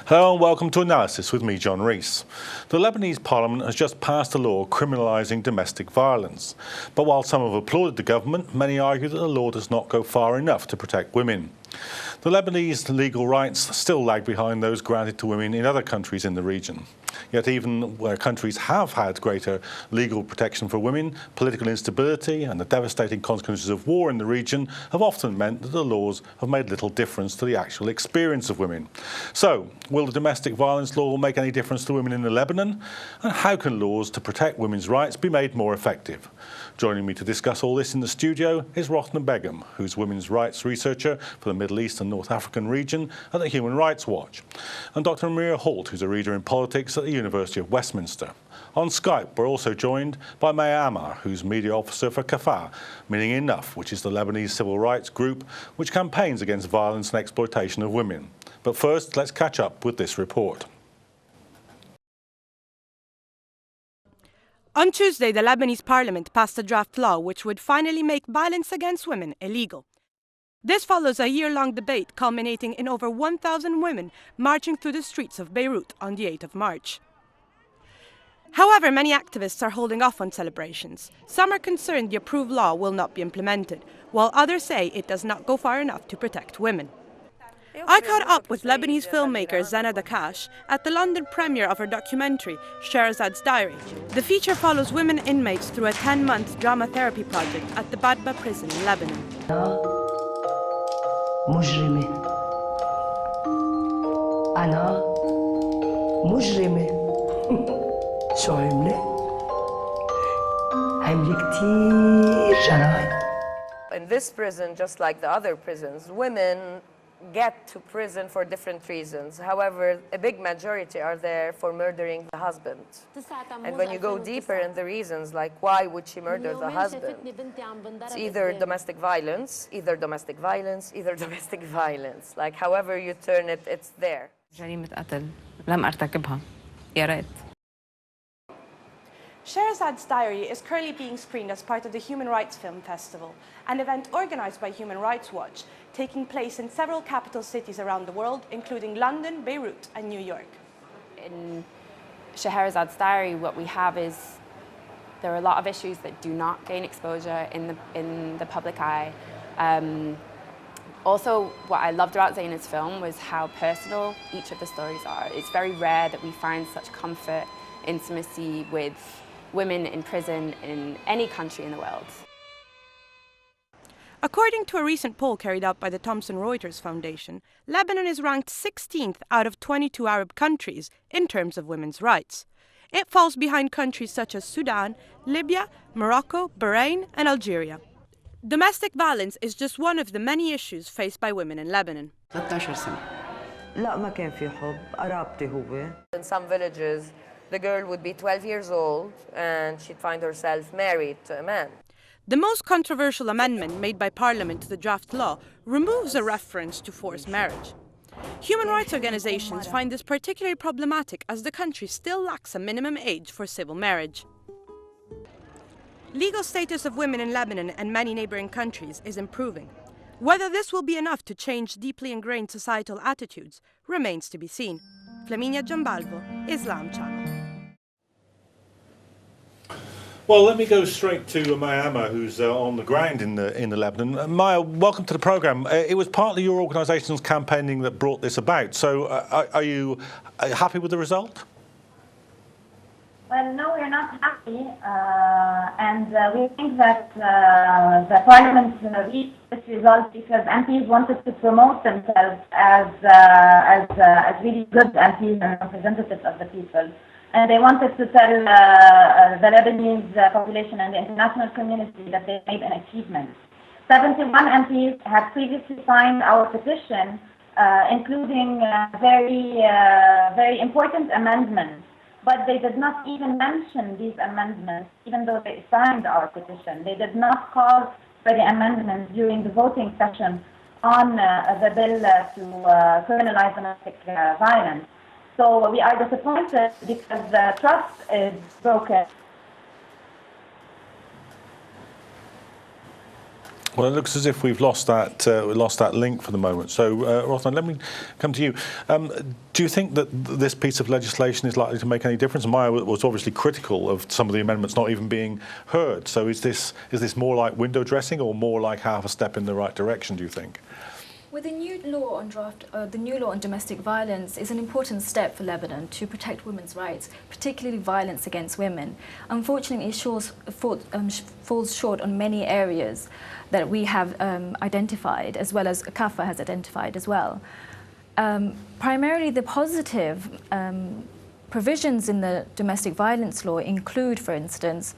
Hello and welcome to Analysis with me, John Rees. The Lebanese Parliament has just passed a law criminalising domestic violence. But while some have applauded the government, many argue that the law does not go far enough to protect women. The Lebanese legal rights still lag behind those granted to women in other countries in the region. Yet even where countries have had greater legal protection for women, political instability and the devastating consequences of war in the region have often meant that the laws have made little difference to the actual experience of women. So, will the domestic violence law make any difference to women in Lebanon? And how can laws to protect women's rights be made more effective? Joining me to discuss all this in the studio is Rothnam Begum, who's women's rights researcher for the Middle East and North African region at the Human Rights Watch, and Dr. Maria Holt, who's a reader in politics at the University of Westminster. On Skype, we're also joined by Maya Ammar, who's media officer for Kafah, meaning Enough, which is the Lebanese civil rights group which campaigns against violence and exploitation of women. But first, let's catch up with this report. On Tuesday, the Lebanese parliament passed a draft law which would finally make violence against women illegal. This follows a year-long debate culminating in over 1,000 women marching through the streets of Beirut on the 8th of March. However, many activists are holding off on celebrations. Some are concerned the approved law will not be implemented, while others say it does not go far enough to protect women. I caught up with Lebanese filmmaker Zana Dakash at the London premiere of her documentary, Shahrazad's Diary. The feature follows women inmates through a 10-month drama therapy project at the Badba prison in Lebanon. مجرمة أنا مجرمة شو عملت؟ عملت كتير جرائم. In this prison, just like the other prisons, women get to prison for different reasons. However, a big majority are there for murdering the husband. And when you go deeper in the reasons, like why would she murder the husband? It's either domestic violence, either domestic violence, either domestic violence. Like however you turn it, it's there. جريمة قتل لم أرتكبها يا ريت. Shahrazad's Diary is currently being screened as part of the Human Rights Film Festival, an event organized by Human Rights Watch, taking place in several capital cities around the world, including London, Beirut, and New York. In Shahrazad's Diary, what we have is there are a lot of issues that do not gain exposure in the public eye. Also, what I loved about Zaina's film was how personal each of the stories are. It's very rare that we find such comfort, intimacy with women in prison in any country in the world. According to a recent poll carried out by the Thomson Reuters Foundation, Lebanon is ranked 16th out of 22 Arab countries in terms of women's rights. It falls behind countries such as Sudan, Libya, Morocco, Bahrain, and Algeria. Domestic violence is just one of the many issues faced by women in Lebanon. 13 سنة. لا ما كان في حب، قرابتي هو. In some villages, the girl would be 12 years old and she'd find herself married to a man. The most controversial amendment made by Parliament to the draft law removes a reference to forced marriage. Human rights organizations find this particularly problematic as the country still lacks a minimum age for civil marriage. Legal status of women in Lebanon and many neighboring countries is improving. Whether this will be enough to change deeply ingrained societal attitudes remains to be seen. Flaminia Giambalvo, Islam Channel. Well, let me go straight to Maya Ammar, who's on the ground in the Lebanon. Maya, welcome to the programme. It was partly your organisation's campaigning that brought this about. So are you happy with the result? Well, no, we're not happy. And we think that the Parliament reached this result because MPs wanted to promote themselves as really good MPs and representatives of the people. And they wanted to tell the Lebanese population and the international community that they made an achievement. 71 MPs had previously signed our petition, including very important amendments. But they did not even mention these amendments, even though they signed our petition. They did not call for the amendments during the voting session on the bill to criminalize domestic violence. So we are disappointed because the trust is broken. Well, it looks as if we've lost that link for the moment. So, Rothman, let me come to you. Do you think that this piece of legislation is likely to make any difference? Maya was obviously critical of some of the amendments not even being heard. So, is this more like window dressing or more like half a step in the right direction, do you think? Well, the new law on domestic violence is an important step for Lebanon to protect women's rights, particularly violence against women. Unfortunately, it falls short on many areas that we have identified, as well as CAFA has identified as well. Primarily, the positive provisions in the domestic violence law include, for instance,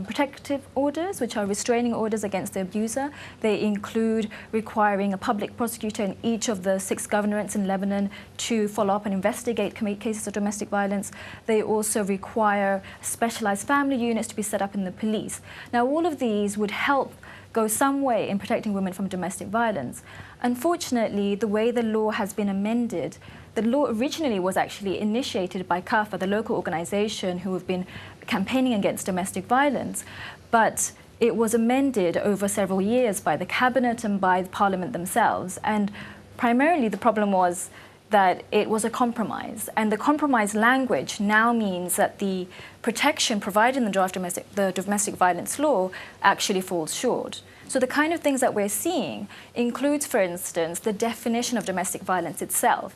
protective orders, which are restraining orders against the abuser. They include requiring a public prosecutor in each of the 6 governorates in Lebanon to follow up and investigate cases of domestic violence. They also require specialized family units to be set up in the police. Now, all of these would help go some way in protecting women from domestic violence. Unfortunately, the way the law has been amended, the law originally was actually initiated by CAFA, the local organization who have been campaigning against domestic violence, but it was amended over several years by the cabinet and by the parliament themselves. And primarily the problem was that it was a compromise, and the compromise language now means that the protection provided in the domestic violence law actually falls short. So the kind of things that we're seeing includes, for instance, the definition of domestic violence itself.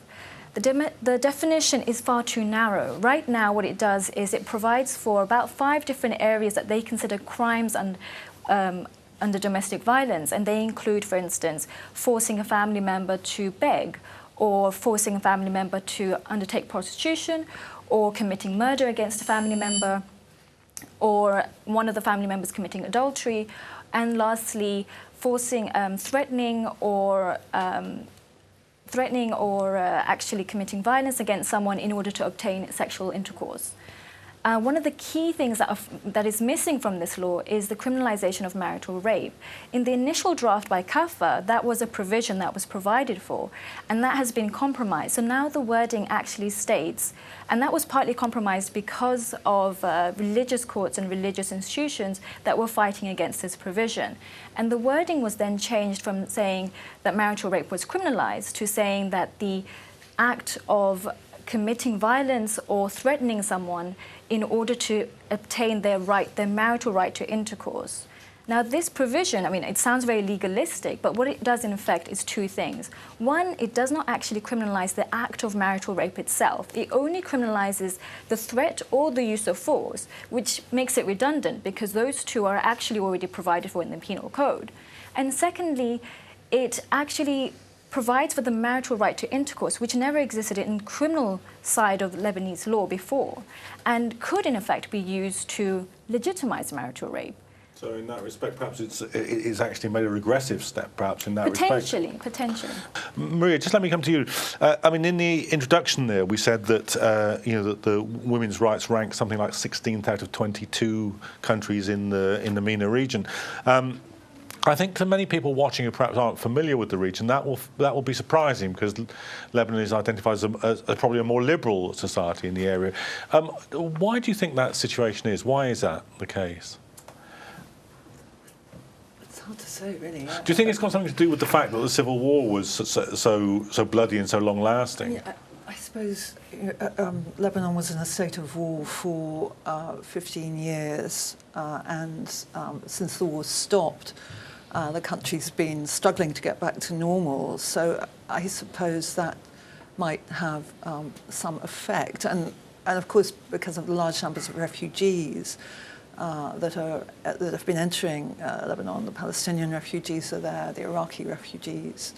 The definition is far too narrow. Right now, what it does is it provides for about 5 different areas that they consider crimes under domestic violence, and they include, for instance, forcing a family member to beg, or forcing a family member to undertake prostitution, or committing murder against a family member, or one of the family members committing adultery, and lastly, forcing, threatening or actually committing violence against someone in order to obtain sexual intercourse. One of the key things that is missing from this law is the criminalization of marital rape. In the initial draft by CAFA, that was a provision that was provided for, and that has been compromised. So now the wording actually states, and that was partly compromised because of religious courts and religious institutions that were fighting against this provision. And the wording was then changed from saying that marital rape was criminalized to saying that the act of committing violence or threatening someone in order to obtain their marital right to intercourse. Now, this provision, I mean, it sounds very legalistic, but what it does in effect is 2 things. One, it does not actually criminalize the act of marital rape itself. It only criminalizes the threat or the use of force, which makes it redundant because those 2 are actually already provided for in the penal code. And secondly, it actually provides for the marital right to intercourse, which never existed in the criminal side of Lebanese law before, and could in effect be used to legitimize marital rape. So in that respect, perhaps it's actually made a regressive step, perhaps, in that Potentially. Maria, just let me come to you. I mean, in the introduction there, we said that, that the women's rights rank something like 16th out of 22 countries in the MENA region. I think to many people watching who perhaps aren't familiar with the region, that will be surprising because Lebanon is identified as probably a more liberal society in the area. Why do you think that situation is? Why is that the case? It's hard to say, really. Do you think it's got something to do with the fact that the civil war was so bloody and so long-lasting? Yeah, I suppose Lebanon was in a state of war for 15 years, and since the war stopped, the country's been struggling to get back to normal. So I suppose that might have some effect. And of course, because of the large numbers of refugees that have been entering Lebanon, the Palestinian refugees are there, the Iraqi refugees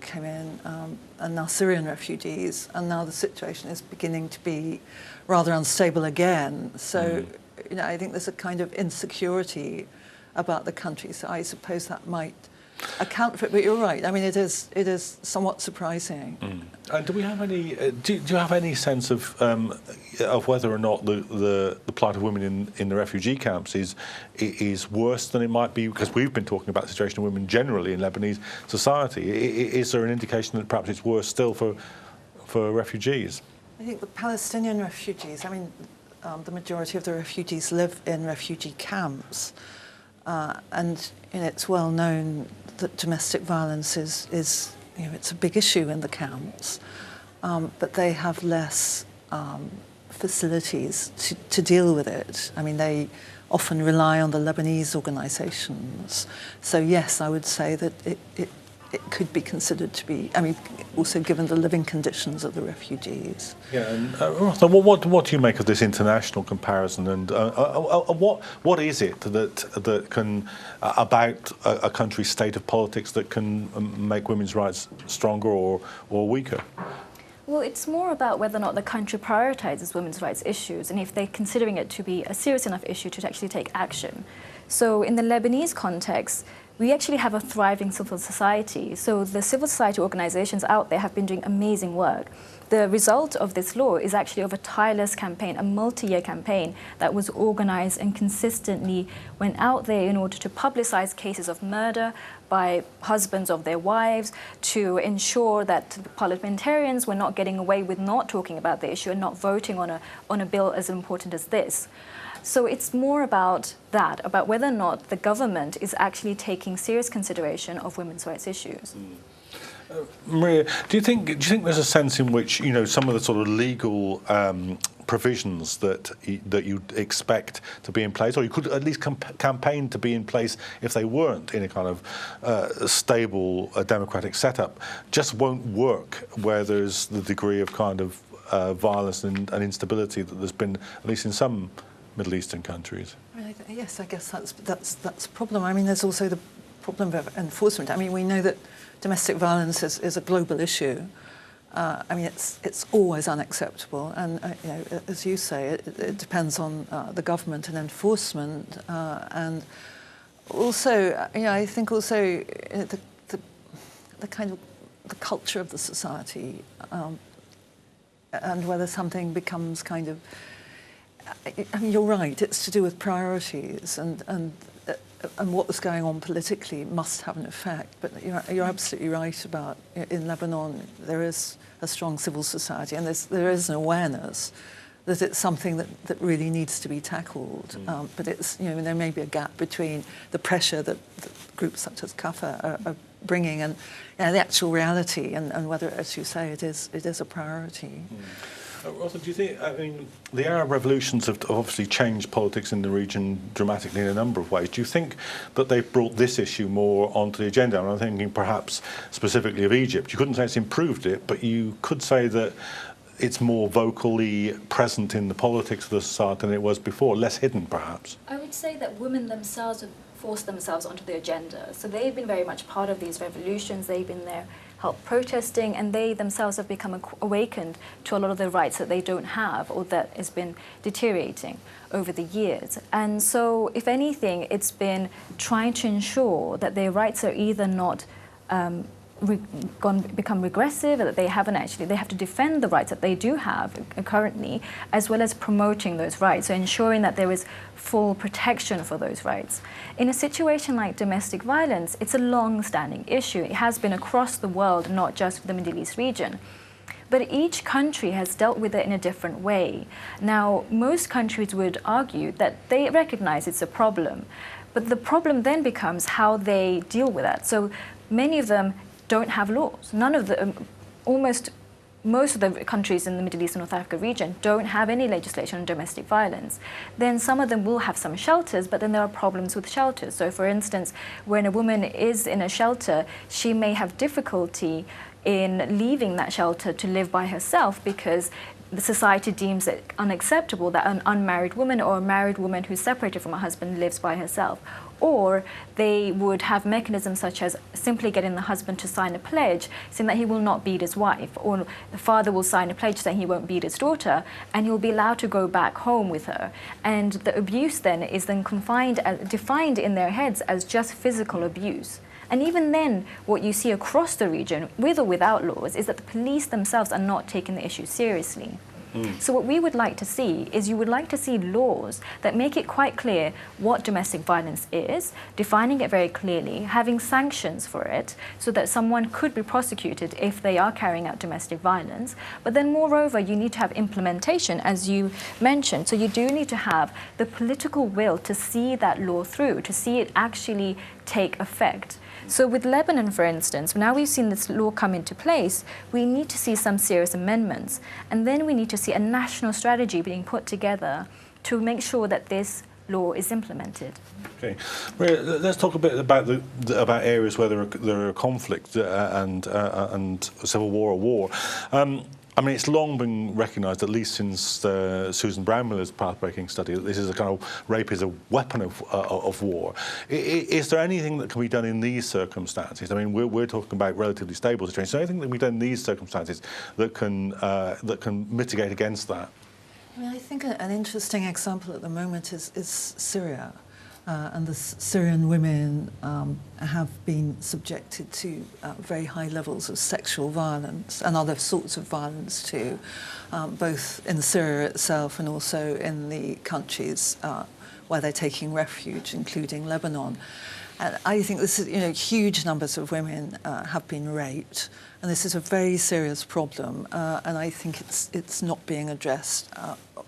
came in, and now Syrian refugees, and now the situation is beginning to be rather unstable again. So, I think there's a kind of insecurity about the country. So I suppose that might account for it. But you're right. I mean, it is somewhat surprising. Do we have any? Do you have any sense of whether or not the plight of women in the refugee camps is worse than it might be? Because we've been talking about the situation of women generally in Lebanese society. Is there an indication that perhaps it's worse still for refugees? I think the Palestinian refugees. I mean, the majority of the refugees live in refugee camps. And it's well known that domestic violence is it's a big issue in the camps, but they have less facilities to deal with it. I mean, they often rely on the Lebanese organisations. So yes, I would say that it could be considered to be, I mean, also given the living conditions of the refugees. Yeah, and so what do you make of this international comparison, and what is it that can about a country's state of politics that can make women's rights stronger or weaker? Well, it's more about whether or not the country prioritises women's rights issues and if they're considering it to be a serious enough issue to actually take action. So in the Lebanese context, we actually have a thriving civil society. So the civil society organizations out there have been doing amazing work. The result of this law is actually of a tireless campaign, a multi-year campaign that was organized and consistently went out there in order to publicize cases of murder by husbands of their wives, to ensure that parliamentarians were not getting away with not talking about the issue and not voting on a bill as important as this. So it's more about that, about whether or not the government is actually taking serious consideration of women's rights issues. Maria, do you think there's a sense in which some of the sort of legal provisions that you'd expect to be in place, or you could at least campaign to be in place if they weren't in a kind of stable democratic setup, just won't work where there's the degree of kind of violence and instability that there's been, at least in some Middle Eastern countries? I mean, yes, I guess that's a problem. I mean, there's also the problem of enforcement. I mean, we know that domestic violence is a global issue. I mean, it's always unacceptable, and as you say, it depends on the government and enforcement, and also, I think also the kind of the culture of the society, and whether something becomes kind of. I mean, you're right. It's to do with priorities, and what was going on politically must have an effect. But you're absolutely right about in Lebanon there is a strong civil society, and there is an awareness that it's something that really needs to be tackled. But it's there may be a gap between the pressure that groups such as Kafa are bringing and the actual reality, and whether, as you say, it is a priority. Rotha, do you think, I mean, the Arab revolutions have obviously changed politics in the region dramatically in a number of ways. Do you think that they've brought this issue more onto the agenda? And I'm thinking perhaps specifically of Egypt. You couldn't say it's improved it, but you could say that it's more vocally present in the politics of the society than it was before, less hidden perhaps. I would say that women themselves have forced themselves onto the agenda. So they've been very much part of these revolutions. They've been there help protesting, and they themselves have become awakened to a lot of the rights that they don't have or that has been deteriorating over the years. And so, if anything, it's been trying to ensure that their rights are either not become regressive, or that they have to defend the rights that they do have currently, as well as promoting those rights, so ensuring that there is full protection for those rights. In a situation like domestic violence, it's a long-standing issue. It has been across the world, not just the Middle East region. But each country has dealt with it in a different way. Now, most countries would argue that they recognize it's a problem, but the problem then becomes how they deal with that. So many of them don't have laws. None of the, most of the countries in the Middle East and North Africa region don't have any legislation on domestic violence. Then some of them will have some shelters, but then there are problems with shelters. So for instance, when a woman is in a shelter, she may have difficulty in leaving that shelter to live by herself because the society deems it unacceptable that an unmarried woman or a married woman who's separated from her husband lives by herself. Or they would have mechanisms such as simply getting the husband to sign a pledge saying that he will not beat his wife, or the father will sign a pledge saying he won't beat his daughter, and he'll be allowed to go back home with her. And the abuse then is then defined in their heads as just physical abuse. And even then, what you see across the region, with or without laws, is that the police themselves are not taking the issue seriously. So what we would like to see is you would like to see laws that make it quite clear what domestic violence is, defining it very clearly, having sanctions for it so that someone could be prosecuted if they are carrying out domestic violence. But then moreover, you need to have implementation, as you mentioned. So you do need to have the political will to see that law through, to see it actually take effect. So with Lebanon, for instance, now we've seen this law come into place, we need to see some serious amendments. And then we need to see a national strategy being put together to make sure that this law is implemented. Okay, Maria, let's talk a bit about about areas where there are conflict and civil war or war. I mean, it's long been recognised, at least since Susan Brownmiller's path-breaking study, that this is a kind of rape is a weapon of war. Is there anything that can be done in these circumstances? I mean, we're talking about relatively stable situations. Is there anything that can be done in these circumstances that can mitigate against that? I mean, I think an interesting example at the moment is Syria. And the Syrian women have been subjected to very high levels of sexual violence and other sorts of violence too, both in Syria itself and also in the countries where they're taking refuge, including Lebanon. And I think this is, huge numbers of women have been raped, and this is a very serious problem. And I think it's not being addressed,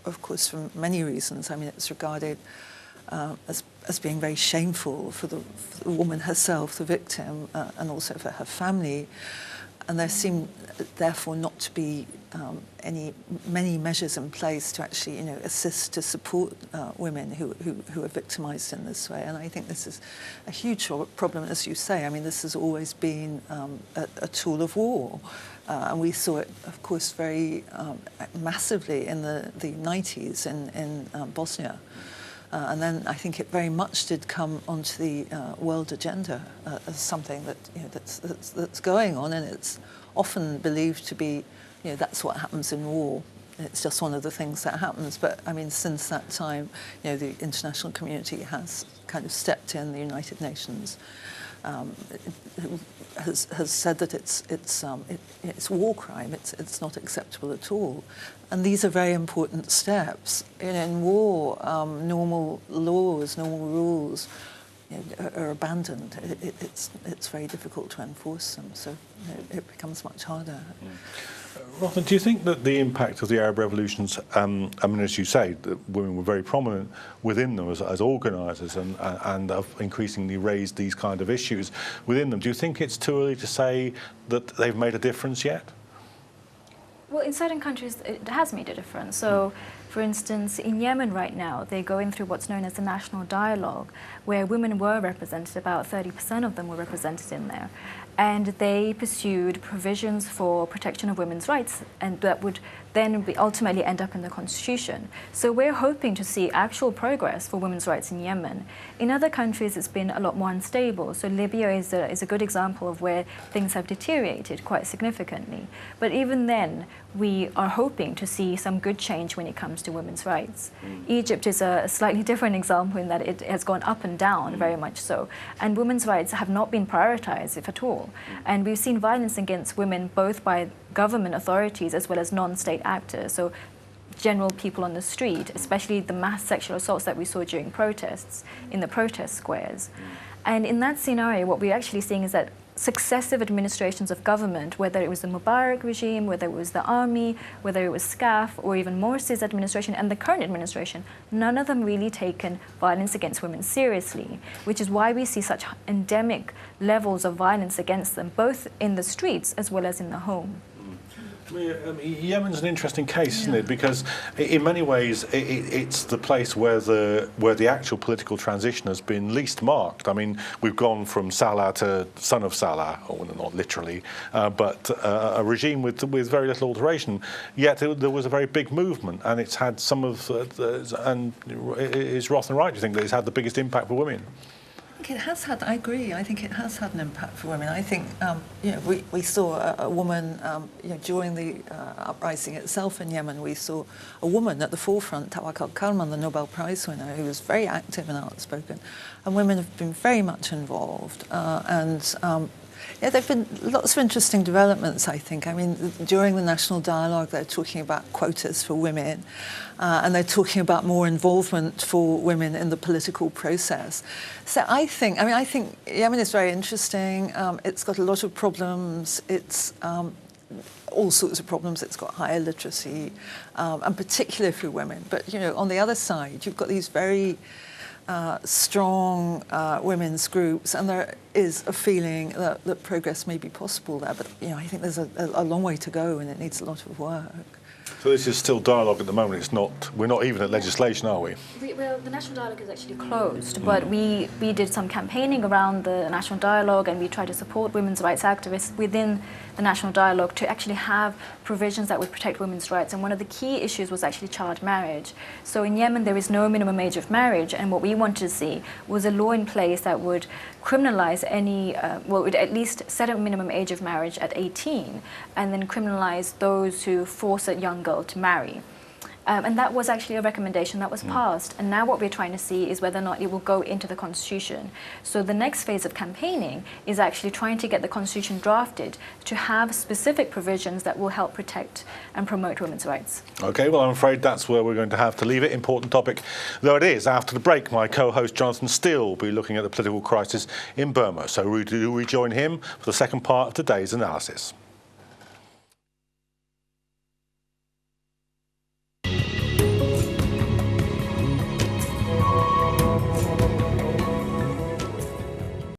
of course, for many reasons. I mean, it's regarded as being very shameful for the woman herself, the victim, and also for her family. And there seem, therefore, not to be many measures in place to actually, assist to support women who are victimised in this way. And I think this is a huge problem, as you say. I mean, this has always been a tool of war. And we saw it, of course, very massively in the 90s in Bosnia. And then I think it very much did come onto the world agenda as something that that's going on, and it's often believed to be, that's what happens in war. It's just one of the things that happens. But I mean, since that time, the international community has kind of stepped in. The United Nations has said that it's war crime. It's not acceptable at all. And these are very important steps. In war, normal laws, normal rules are abandoned. It's very difficult to enforce them, so it becomes much harder. Rothan, do you think that the impact of the Arab revolutions, I mean, as you say, women were very prominent within them as organisers and have increasingly raised these kind of issues within them. Do you think it's too early to say that they've made a difference yet? Well, in certain countries, it has made a difference. So, for instance, in Yemen right now, they're going through what's known as the National Dialogue, where women were represented, about 30% of them were represented in there. And they pursued provisions for protection of women's rights, and that would then ultimately end up in the constitution. So we're hoping to see actual progress for women's rights in Yemen. In other countries, it's been a lot more unstable. So Libya is a good example of where things have deteriorated quite significantly. But even then, we are hoping to see some good change when it comes to women's rights. Egypt is a slightly different example in that it has gone up and down, very much so. And women's rights have not been prioritized, if at all. And we've seen violence against women both by government authorities as well as non-state actors, so general people on the street, especially the mass sexual assaults that we saw during protests in the protest squares. And in that scenario, what we're actually seeing is that successive administrations of government, whether it was the Mubarak regime, whether it was the army, whether it was SCAF, or even Morsi's administration and the current administration, none of them really taken violence against women seriously, which is why we see such endemic levels of violence against them, both in the streets as well as in the home. Yemen's an interesting case, isn't it? Because in many ways it's the place where the actual political transition has been least marked. I mean, we've gone from Salah to son of Salah, or not literally, but a regime with very little alteration. Yet there was a very big movement, and it's had some of and is Rothan right? Do you think that it's had the biggest impact for women? I think it has had. I agree. I think it has had an impact for women. I think we saw a woman during the uprising itself in Yemen. We saw a woman at the forefront, Tawakkol Karman, the Nobel Prize winner, who was very active and outspoken. And women have been very much involved. And Yeah, there have been lots of interesting developments, I think. I mean, during the national dialogue, they're talking about quotas for women, and they're talking about more involvement for women in the political process. So I think Yemen is very interesting. It's got a lot of problems. It's all sorts of problems. It's got higher literacy, and particularly for women. But, you know, on the other side, you've got these very strong women's groups, and there is a feeling that progress may be possible there. But, you know, I think there's a long way to go, and it needs a lot of work. So this is still dialogue at the moment. It's not. We're not even at legislation, are we? Well, the national dialogue is actually closed, but we did some campaigning around the national dialogue, and we tried to support women's rights activists within the national dialogue to actually have provisions that would protect women's rights. And one of the key issues was actually child marriage. So in Yemen, there is no minimum age of marriage, and what we wanted to see was a law in place that would criminalize any, would at least set a minimum age of marriage at 18, and then criminalize those who force a young girl to marry. And that was actually a recommendation that was passed. And now what we're trying to see is whether or not it will go into the Constitution. So the next phase of campaigning is actually trying to get the Constitution drafted to have specific provisions that will help protect and promote women's rights. OK, well, I'm afraid that's where we're going to have to leave it. Important topic, though it is. After the break, my co-host Jonathan Steele will be looking at the political crisis in Burma. So we do rejoin him for the second part of today's analysis.